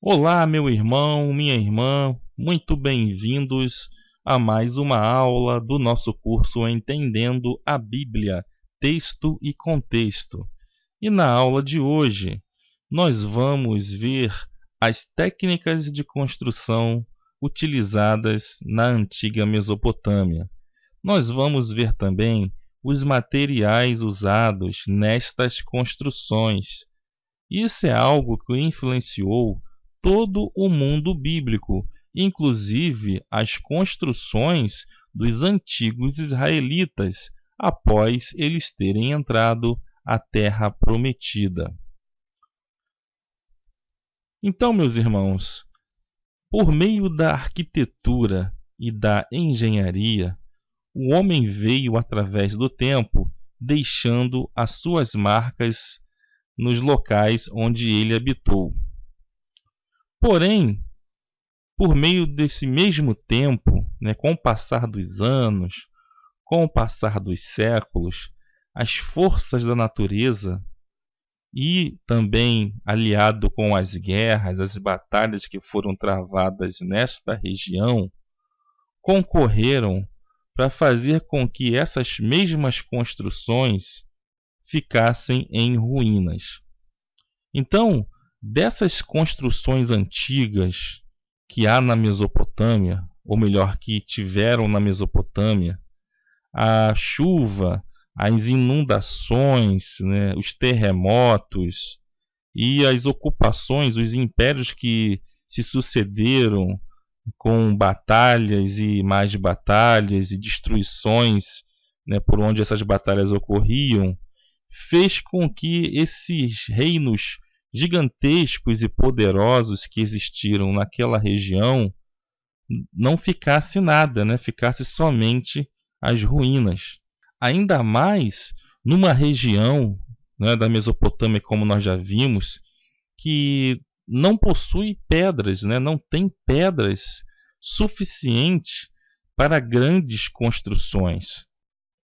Olá, meu irmão, minha irmã, muito bem-vindos a mais uma aula do nosso curso Entendendo a Bíblia, Texto e Contexto. E na aula de hoje, nós vamos ver as técnicas de construção utilizadas na antiga Mesopotâmia. Nós vamos ver também os materiais usados nestas construções. Isso é algo que influenciou todo o mundo bíblico, inclusive as construções dos antigos israelitas, após eles terem entrado à Terra Prometida. Então, meus irmãos, por meio da arquitetura e da engenharia, o homem veio através do tempo, deixando as suas marcas nos locais onde ele habitou. Porém, por meio desse mesmo tempo, com o passar dos anos, com o passar dos séculos, as forças da natureza e também aliado com as guerras, as batalhas que foram travadas nesta região, concorreram para fazer com que essas mesmas construções ficassem em ruínas. Então, dessas construções antigas que há na Mesopotâmia, ou melhor, que tiveram na Mesopotâmia, a chuva, as inundações, os terremotos e as ocupações, os impérios que se sucederam com batalhas e mais batalhas e destruições, por onde essas batalhas ocorriam, fez com que esses reinos gigantescos e poderosos que existiram naquela região não ficasse nada, ficasse somente as ruínas. Ainda mais numa região da Mesopotâmia, como nós já vimos, que não possui pedras, não tem pedras suficientes para grandes construções.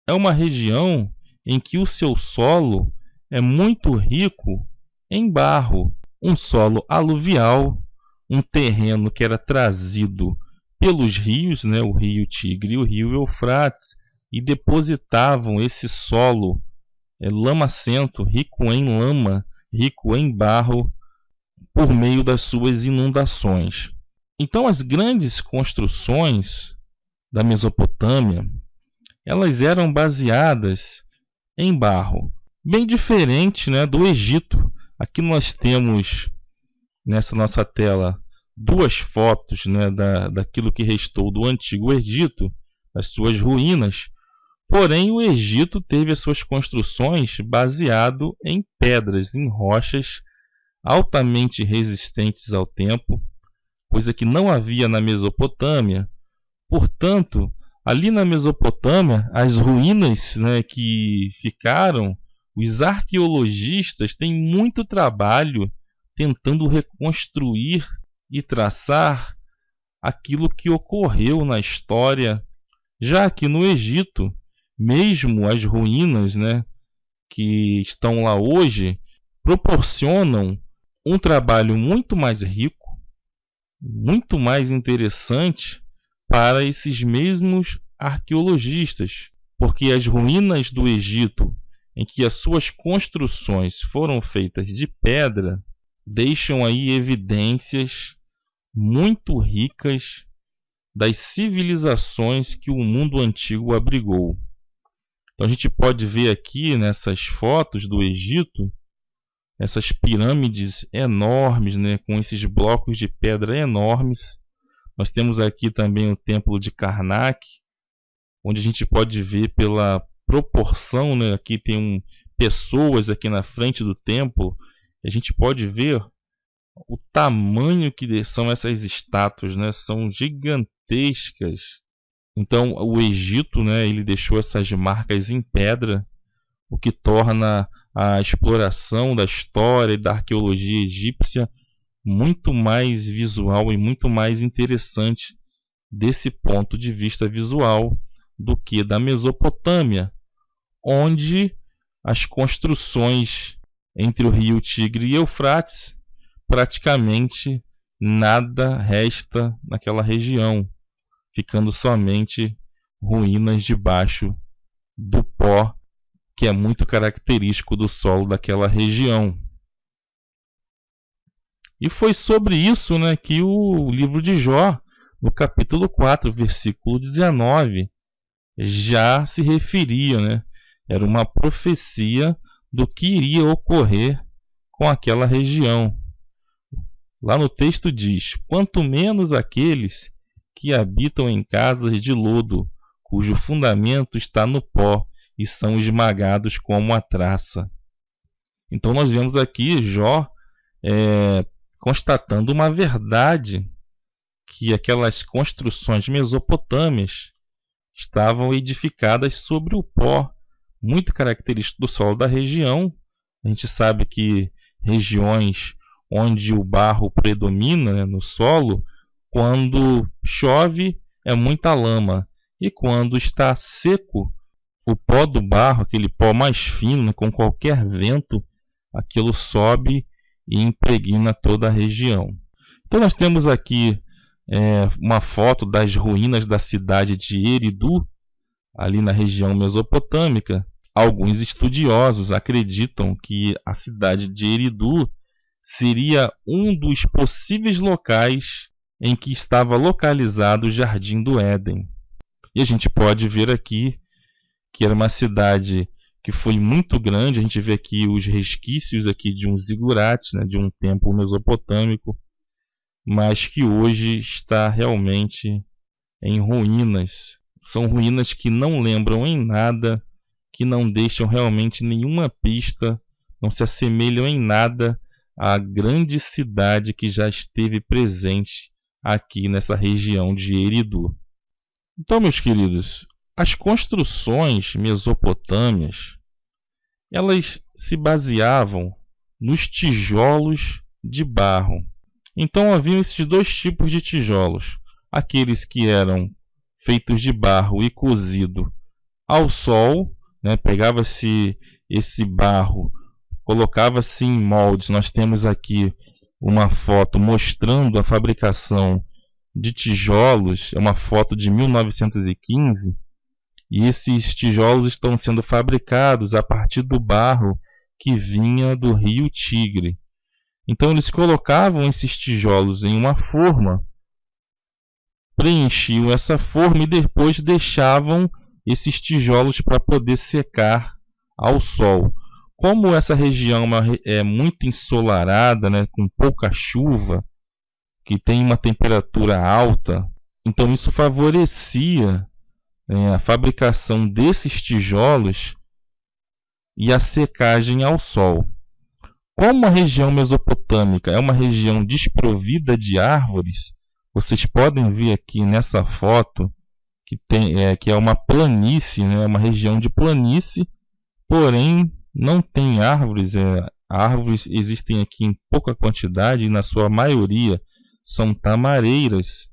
É uma região em que o seu solo é muito rico em barro, um solo aluvial, um terreno que era trazido pelos rios, o rio Tigre e o rio Eufrates, e depositavam esse solo lamacento, rico em lama, rico em barro, por meio das suas inundações. Então, as grandes construções da Mesopotâmia, elas eram baseadas em barro, bem diferente do Egito. Aqui nós temos, nessa nossa tela, duas fotos daquilo que restou do Antigo Egito, as suas ruínas. Porém, o Egito teve as suas construções baseado em pedras, em rochas altamente resistentes ao tempo, coisa que não havia na Mesopotâmia. Portanto, ali na Mesopotâmia, as ruínas que ficaram, os arqueologistas têm muito trabalho tentando reconstruir e traçar aquilo que ocorreu na história. Já que no Egito, mesmo as ruínas que estão lá hoje proporcionam um trabalho muito mais rico, muito mais interessante para esses mesmos arqueologistas, porque as ruínas do Egito, em que as suas construções foram feitas de pedra, deixam aí evidências muito ricas das civilizações que o mundo antigo abrigou. Então a gente pode ver aqui nessas fotos do Egito, essas pirâmides enormes, com esses blocos de pedra enormes. Nós temos aqui também o Templo de Karnak, onde a gente pode ver pela proporção, aqui tem pessoas aqui na frente do templo, e a gente pode ver o tamanho que são essas estátuas, são gigantescas. Então o Egito, ele deixou essas marcas em pedra, o que torna a exploração da história e da arqueologia egípcia muito mais visual e muito mais interessante desse ponto de vista visual do que da Mesopotâmia, onde as construções entre o rio Tigre e Eufrates praticamente nada resta naquela região, ficando somente ruínas debaixo do pó, que é muito característico do solo daquela região. E foi sobre isso, né, que o livro de Jó, no capítulo 4, versículo 19, já se referia, né? Era uma profecia do que iria ocorrer com aquela região. Lá no texto diz: quanto menos aqueles que habitam em casas de lodo, cujo fundamento está no pó e são esmagados como a traça. Então nós vemos aqui Jó constatando uma verdade, que aquelas construções mesopotâmias estavam edificadas sobre o pó, muito característico do solo da região. A gente sabe que regiões onde o barro predomina, né, no solo, quando chove é muita lama, e quando está seco, o pó do barro, aquele pó mais fino, né, com qualquer vento, aquilo sobe e impregna toda a região. Então nós temos aqui uma foto das ruínas da cidade de Eridu, ali na região mesopotâmica. Alguns estudiosos acreditam que a cidade de Eridu seria um dos possíveis locais em que estava localizado o Jardim do Éden. E a gente pode ver aqui que era uma cidade que foi muito grande. A gente vê aqui os resquícios aqui de um zigurate, né, de um templo mesopotâmico, mas que hoje está realmente em ruínas. São ruínas que não lembram em nada, que não deixam realmente nenhuma pista, não se assemelham em nada à grande cidade que já esteve presente aqui nessa região de Eridu. Então, meus queridos, as construções mesopotâmias, elas se baseavam nos tijolos de barro. Então haviam esses dois tipos de tijolos: aqueles que eram feitos de barro e cozido ao sol, né? Pegava-se esse barro, colocava-se em moldes. Nós temos aqui uma foto mostrando a fabricação de tijolos, é uma foto de 1915, e esses tijolos estão sendo fabricados a partir do barro que vinha do rio Tigre. Então eles colocavam esses tijolos em uma forma, preenchiam essa forma e depois deixavam esses tijolos para poder secar ao sol. Como essa região é muito ensolarada, né, com pouca chuva, que tem uma temperatura alta, então isso favorecia a fabricação desses tijolos e a secagem ao sol. Como a região mesopotâmica é uma região desprovida de árvores, vocês podem ver aqui nessa foto que é uma planície, né, uma região de planície, porém não tem árvores. Árvores existem aqui em pouca quantidade e na sua maioria são tamareiras,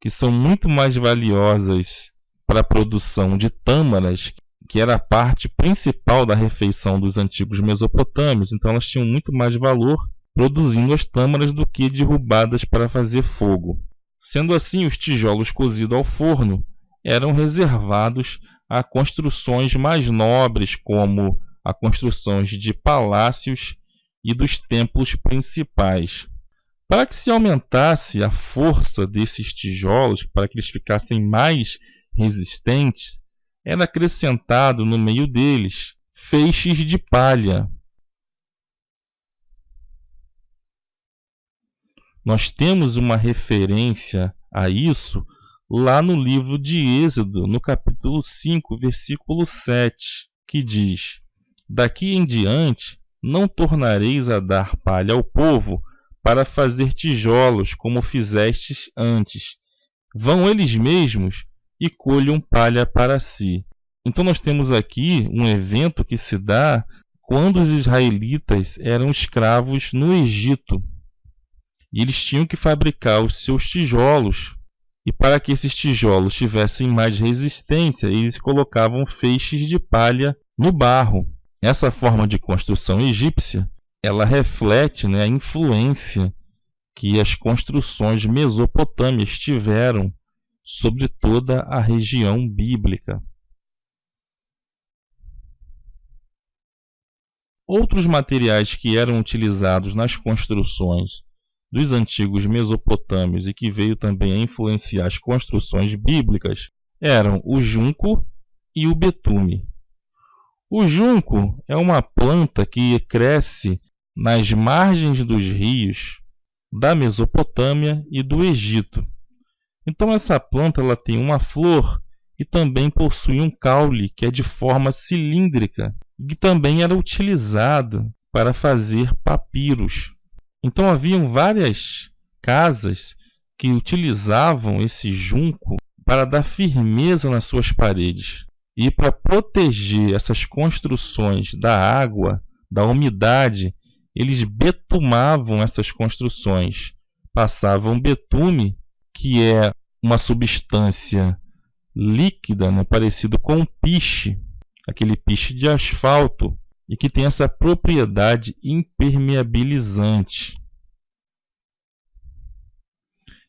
que são muito mais valiosas para a produção de tâmaras, que era a parte principal da refeição dos antigos mesopotâmios. Então elas tinham muito mais valor produzindo as tâmaras do que derrubadas para fazer fogo. Sendo assim, os tijolos cozidos ao forno eram reservados a construções mais nobres, como a construções de palácios e dos templos principais. Para que se aumentasse a força desses tijolos, para que eles ficassem mais resistentes, era acrescentado no meio deles feixes de palha. Nós temos uma referência a isso lá no livro de Êxodo, no capítulo 5, versículo 7, que diz: daqui em diante não tornareis a dar palha ao povo para fazer tijolos como fizestes antes. Vão eles mesmos e colham palha para si. Então nós temos aqui um evento que se dá quando os israelitas eram escravos no Egito. E eles tinham que fabricar os seus tijolos. E para que esses tijolos tivessem mais resistência, eles colocavam feixes de palha no barro. Essa forma de construção egípcia, ela reflete, né, a influência que as construções mesopotâmicas tiveram sobre toda a região bíblica. Outros materiais que eram utilizados nas construções dos antigos mesopotâmios e que veio também a influenciar as construções bíblicas eram o junco e o betume. O junco é uma planta que cresce nas margens dos rios da Mesopotâmia e do Egito. Então essa planta ela tem uma flor e também possui um caule que é de forma cilíndrica e que também era utilizado para fazer papiros. Então haviam várias casas que utilizavam esse junco para dar firmeza nas suas paredes. E para proteger essas construções da água, da umidade, eles betumavam essas construções. Passavam betume, que é uma substância líquida, né, parecido com piche, aquele piche de asfalto, e que tem essa propriedade impermeabilizante.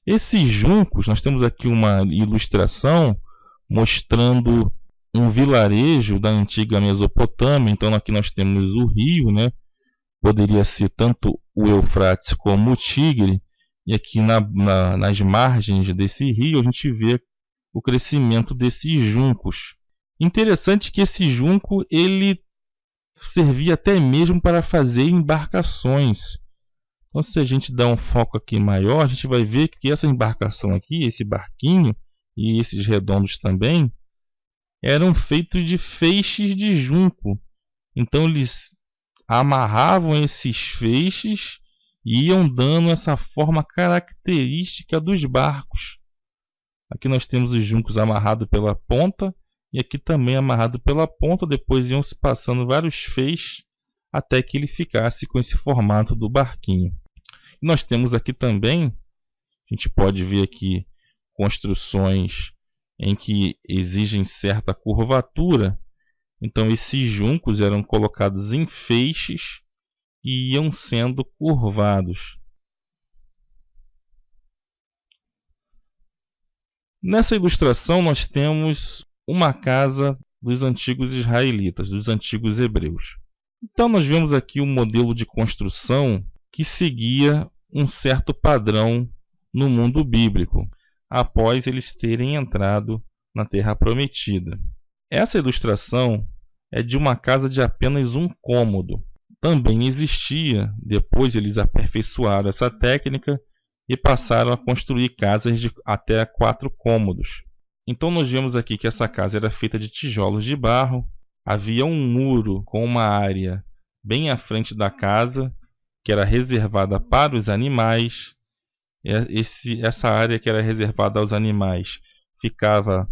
Esses juncos, nós temos aqui uma ilustração mostrando um vilarejo da antiga Mesopotâmia. Então aqui nós temos o rio, né? Poderia ser tanto o Eufrates como o Tigre, e aqui nas margens desse rio a gente vê o crescimento desses juncos. Interessante que esse junco ele servia até mesmo para fazer embarcações. Então se a gente dá um foco aqui maior, a gente vai ver que essa embarcação aqui, esse barquinho e esses redondos também, eram feitos de feixes de junco. Então eles amarravam esses feixes e iam dando essa forma característica dos barcos. Aqui nós temos os juncos amarrados pela ponta e aqui também amarrado pela ponta. Depois iam se passando vários feixes até que ele ficasse com esse formato do barquinho. E nós temos aqui também, a gente pode ver aqui construções em que exigem certa curvatura. Então esses juncos eram colocados em feixes e iam sendo curvados. Nessa ilustração nós temos uma casa dos antigos israelitas, dos antigos hebreus. Então nós vemos aqui um modelo de construção que seguia um certo padrão no mundo bíblico, após eles terem entrado na Terra Prometida. Essa ilustração é de uma casa de apenas um cômodo. Também existia, depois eles aperfeiçoaram essa técnica e passaram a construir casas de até 4 cômodos. Então nós vemos aqui que essa casa era feita de tijolos de barro, havia um muro com uma área bem à frente da casa, que era reservada para os animais. Essa área que era reservada aos animais ficava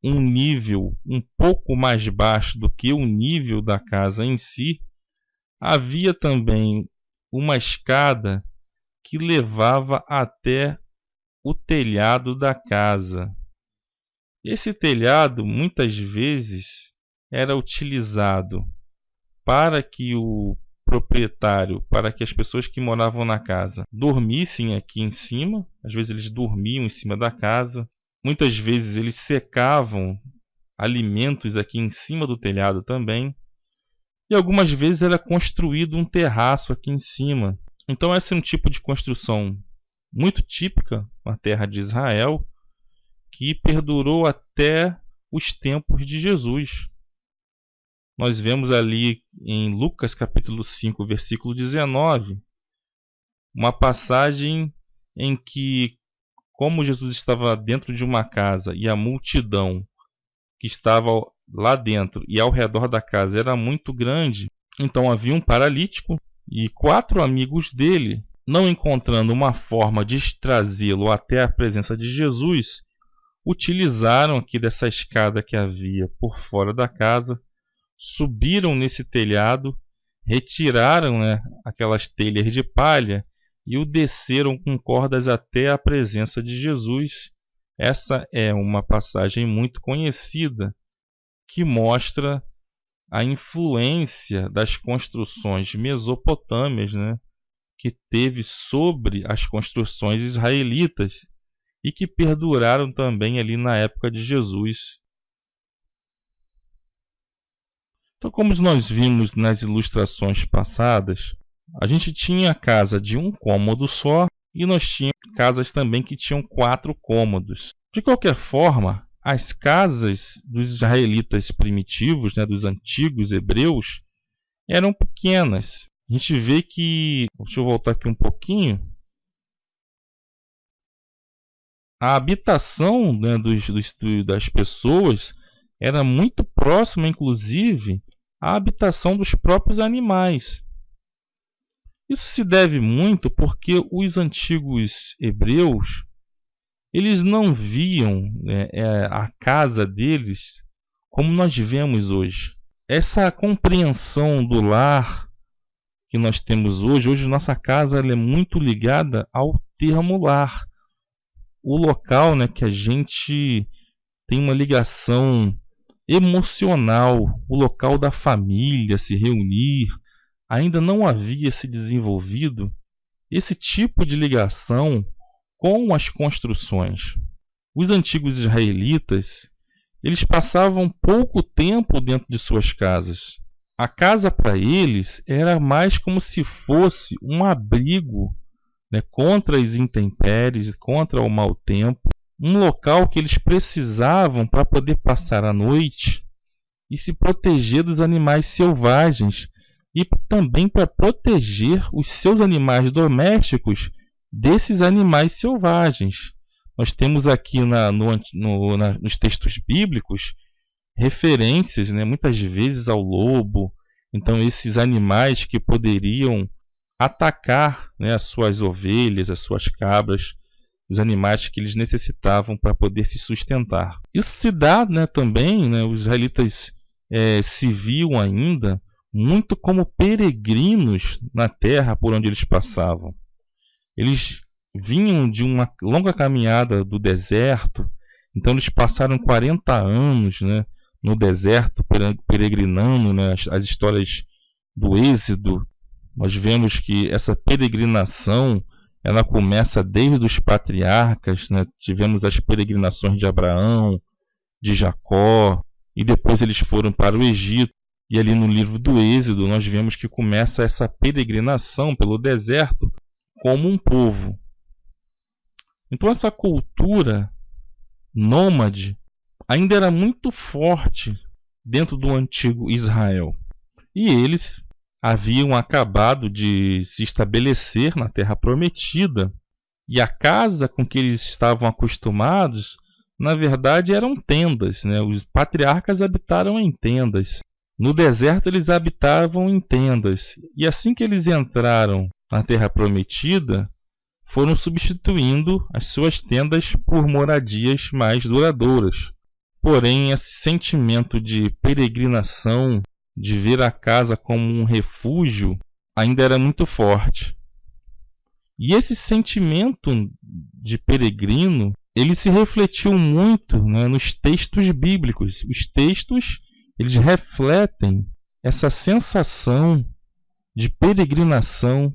um nível um pouco mais baixo do que o nível da casa em si. Havia também uma escada que levava até o telhado da casa. Esse telhado muitas vezes era utilizado para que o proprietário, para que as pessoas que moravam na casa dormissem aqui em cima. Às vezes eles dormiam em cima da casa. Muitas vezes eles secavam alimentos aqui em cima do telhado também. E algumas vezes era construído um terraço aqui em cima. Então esse é um tipo de construção muito típica na terra de Israel, que perdurou até os tempos de Jesus. Nós vemos ali em Lucas capítulo 5, versículo 19, uma passagem em que, como Jesus estava dentro de uma casa e a multidão que estava lá dentro e ao redor da casa era muito grande, então havia um paralítico e 4 amigos dele, não encontrando uma forma de trazê-lo até a presença de Jesus, utilizaram aqui dessa escada que havia por fora da casa, subiram nesse telhado, retiraram, aquelas telhas de palha e o desceram com cordas até a presença de Jesus. Essa é uma passagem muito conhecida que mostra a influência das construções mesopotâmicas, que teve sobre as construções israelitas e que perduraram também ali na época de Jesus. Então, como nós vimos nas ilustrações passadas, a gente tinha casa de um cômodo só e nós tínhamos casas também que tinham 4 cômodos. De qualquer forma, as casas dos israelitas primitivos, dos antigos hebreus, eram pequenas. A gente vê que, deixa eu voltar aqui um pouquinho, a habitação das pessoas era muito próxima, inclusive, à habitação dos próprios animais. Isso se deve muito porque os antigos hebreus, eles não viam a casa deles como nós vemos hoje. Essa compreensão do lar que nós temos hoje nossa casa ela é muito ligada ao termo lar. O local que a gente tem uma ligação emocional, o local da família se reunir. Ainda não havia se desenvolvido esse tipo de ligação com as construções. Os antigos israelitas, eles passavam pouco tempo dentro de suas casas. A casa para eles era mais como se fosse um abrigo contra as intempéries, contra o mau tempo, um local que eles precisavam para poder passar a noite e se proteger dos animais selvagens e também para proteger os seus animais domésticos desses animais selvagens. Nós temos aqui nos textos bíblicos referências, muitas vezes ao lobo. Então, esses animais que poderiam atacar as suas ovelhas, as suas cabras, os animais que eles necessitavam para poder se sustentar. Isso se dá também, os israelitas se viam ainda muito como peregrinos na terra por onde eles passavam. Eles vinham de uma longa caminhada do deserto, então eles passaram 40 anos no deserto peregrinando. As histórias do Êxodo, nós vemos que essa peregrinação ela começa desde os patriarcas. Tivemos as peregrinações de Abraão, de Jacó, e depois eles foram para o Egito. E ali no livro do Êxodo nós vemos que começa essa peregrinação pelo deserto como um povo. Então essa cultura nômade ainda era muito forte dentro do antigo Israel. E eles haviam acabado de se estabelecer na Terra Prometida. E a casa com que eles estavam acostumados, na verdade, eram tendas. Os patriarcas habitaram em tendas. No deserto eles habitavam em tendas, e assim que eles entraram na Terra Prometida, foram substituindo as suas tendas por moradias mais duradouras. Porém, esse sentimento de peregrinação, de ver a casa como um refúgio, ainda era muito forte. E esse sentimento de peregrino, ele se refletiu muito nos textos bíblicos. Os textos eles refletem essa sensação de peregrinação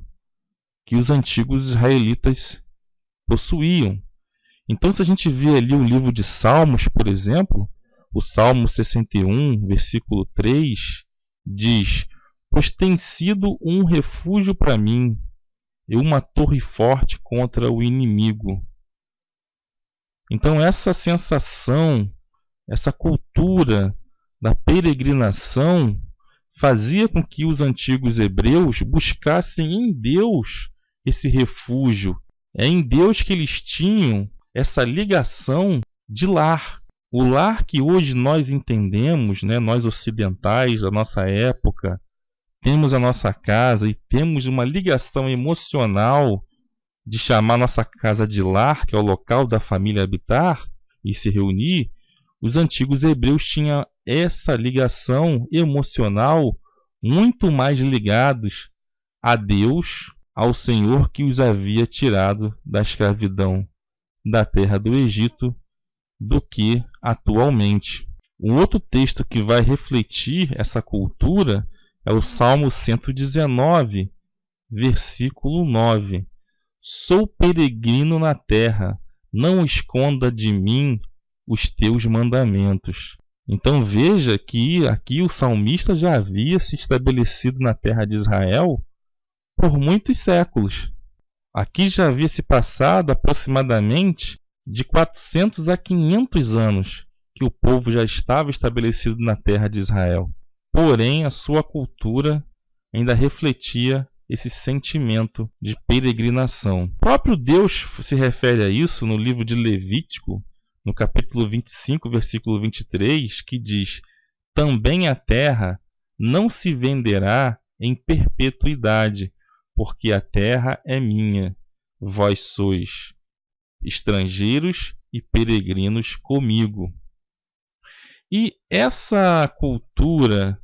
que os antigos israelitas possuíam. Então, se a gente vê ali o livro de Salmos, por exemplo, o Salmo 61, versículo 3, diz: "Pois tem sido um refúgio para mim, e uma torre forte contra o inimigo." Então, essa sensação, essa cultura da peregrinação fazia com que os antigos hebreus buscassem em Deus esse refúgio. É em Deus que eles tinham essa ligação de lar. O lar que hoje nós entendemos, nós ocidentais da nossa época, temos a nossa casa e temos uma ligação emocional de chamar nossa casa de lar, que é o local da família habitar e se reunir. Os antigos hebreus tinham essa ligação emocional muito mais ligados a Deus, ao Senhor que os havia tirado da escravidão da terra do Egito, do que atualmente. Um outro texto que vai refletir essa cultura é o Salmo 119, versículo 9. Sou peregrino na terra, não esconda de mim os teus mandamentos. Então veja que aqui o salmista já havia se estabelecido na terra de Israel por muitos séculos. Aqui já havia se passado aproximadamente de 400 a 500 anos que o povo já estava estabelecido na terra de Israel. Porém, a sua cultura ainda refletia esse sentimento de peregrinação. O próprio Deus se refere a isso no livro de Levítico, no capítulo 25, versículo 23, que diz: também a terra não se venderá em perpetuidade, porque a terra é minha. Vós sois estrangeiros e peregrinos comigo. E essa cultura,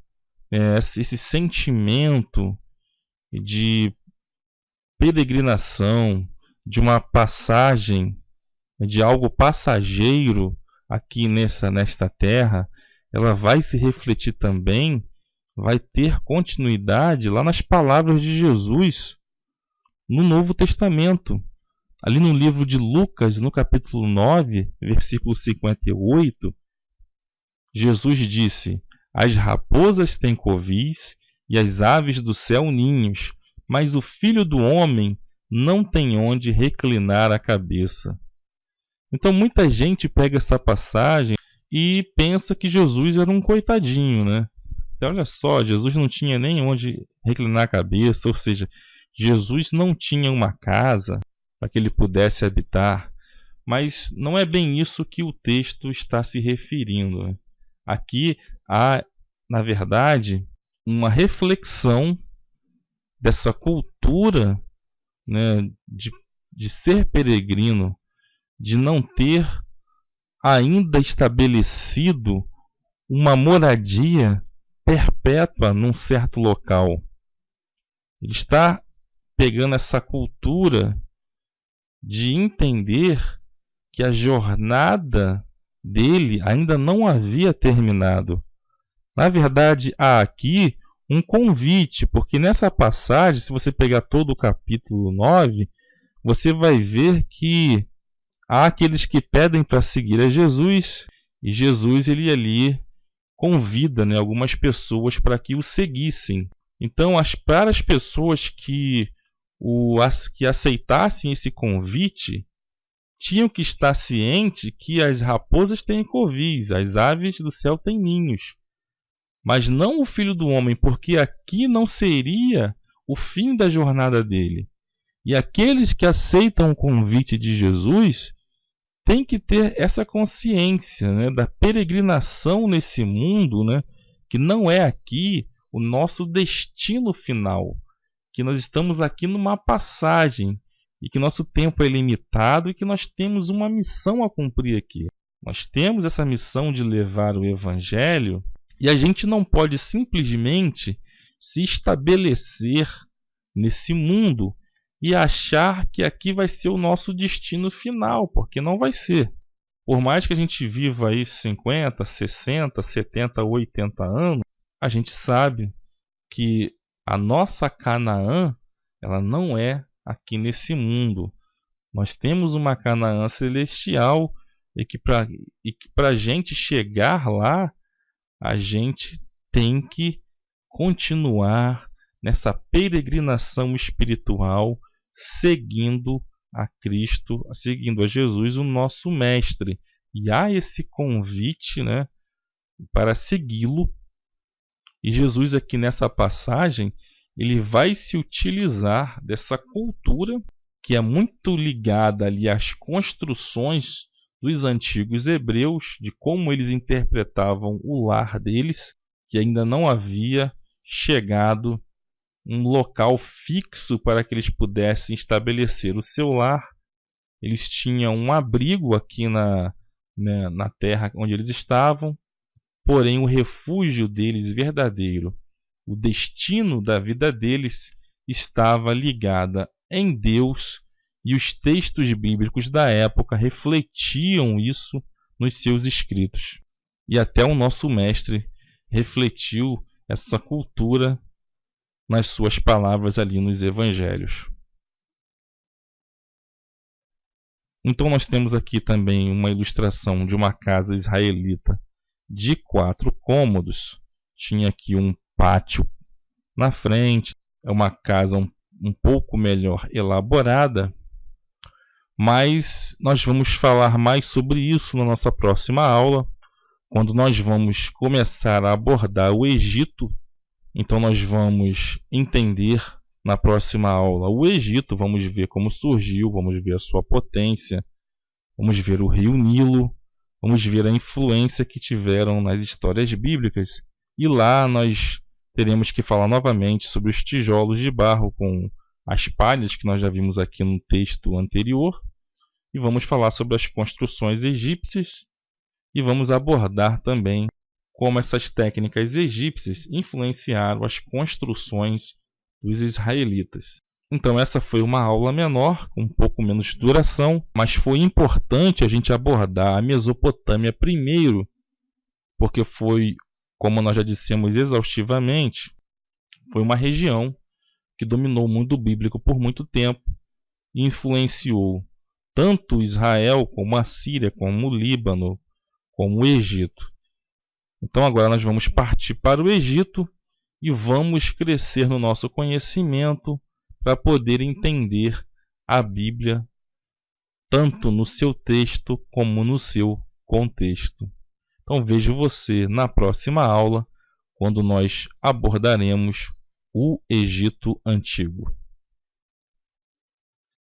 esse sentimento de peregrinação, de uma passagem, de algo passageiro aqui nesta terra, ela vai se refletir também, vai ter continuidade lá nas palavras de Jesus no Novo Testamento. Ali no livro de Lucas, no capítulo 9, versículo 58, Jesus disse: as raposas têm covis e as aves do céu ninhos, mas o Filho do Homem não tem onde reclinar a cabeça. Então muita gente pega essa passagem e pensa que Jesus era um coitadinho, né? Então olha só, Jesus não tinha nem onde reclinar a cabeça, ou seja, Jesus não tinha uma casa para que ele pudesse habitar. Mas não é bem isso que o texto está se referindo, né? Aqui há, na verdade, uma reflexão dessa cultura, né, de ser peregrino, de não ter ainda estabelecido uma moradia perpétua num certo local. Ele está pegando essa cultura de entender que a jornada dele ainda não havia terminado. Na verdade, há aqui um convite, porque nessa passagem, se você pegar todo o capítulo 9, você vai ver que há aqueles que pedem para seguir a Jesus, e Jesus ele ali convida, né, algumas pessoas para que o seguissem. Então, para as pessoas que aceitassem esse convite, tinham que estar cientes que as raposas têm covis, as aves do céu têm ninhos, mas não o Filho do Homem, porque aqui não seria o fim da jornada dele. E aqueles que aceitam o convite de Jesus têm que ter essa consciência, né, da peregrinação nesse mundo, né, que não é aqui o nosso destino final, que nós estamos aqui numa passagem e que nosso tempo é limitado e que nós temos uma missão a cumprir aqui. Nós temos essa missão de levar o Evangelho e a gente não pode simplesmente se estabelecer nesse mundo e achar que aqui vai ser o nosso destino final, porque não vai ser. Por mais que a gente viva aí 50, 60, 70, 80 anos, a gente sabe que a nossa Canaã, ela não é aqui nesse mundo. Nós temos uma Canaã celestial e que para a gente chegar lá, a gente tem que continuar nessa peregrinação espiritual, seguindo a Cristo, seguindo a Jesus, o nosso Mestre. E há esse convite, né, para segui-lo. E Jesus aqui nessa passagem, ele vai se utilizar dessa cultura que é muito ligada ali às construções dos antigos hebreus, de como eles interpretavam o lar deles, que ainda não havia chegado um local fixo para que eles pudessem estabelecer o seu lar. Eles tinham um abrigo aqui na terra onde eles estavam, porém o refúgio deles verdadeiro, o destino da vida deles, estava ligada em Deus, e os textos bíblicos da época refletiam isso nos seus escritos. E até o nosso mestre refletiu essa cultura nas suas palavras ali nos evangelhos. Então nós temos aqui também uma ilustração de uma casa israelita de 4 cômodos. Tinha aqui um pátio na frente, é uma casa um pouco melhor elaborada, mas nós vamos falar mais sobre isso na nossa próxima aula, quando nós vamos começar a abordar o Egito. Então nós vamos entender na próxima aula o Egito, vamos ver como surgiu, vamos ver a sua potência, vamos ver o rio Nilo, vamos ver a influência que tiveram nas histórias bíblicas, e lá nós teremos que falar novamente sobre os tijolos de barro com as palhas que nós já vimos aqui no texto anterior, e vamos falar sobre as construções egípcias, e vamos abordar também como essas técnicas egípcias influenciaram as construções dos israelitas. Então essa foi uma aula menor, com um pouco menos de duração, mas foi importante a gente abordar a Mesopotâmia primeiro, porque foi, como nós já dissemos exaustivamente, foi uma região que dominou o mundo bíblico por muito tempo e influenciou tanto Israel, como a Síria, como o Líbano, como o Egito. Então agora nós vamos partir para o Egito e vamos crescer no nosso conhecimento para poder entender a Bíblia tanto no seu texto como no seu contexto. Então vejo você na próxima aula, quando nós abordaremos o Egito Antigo.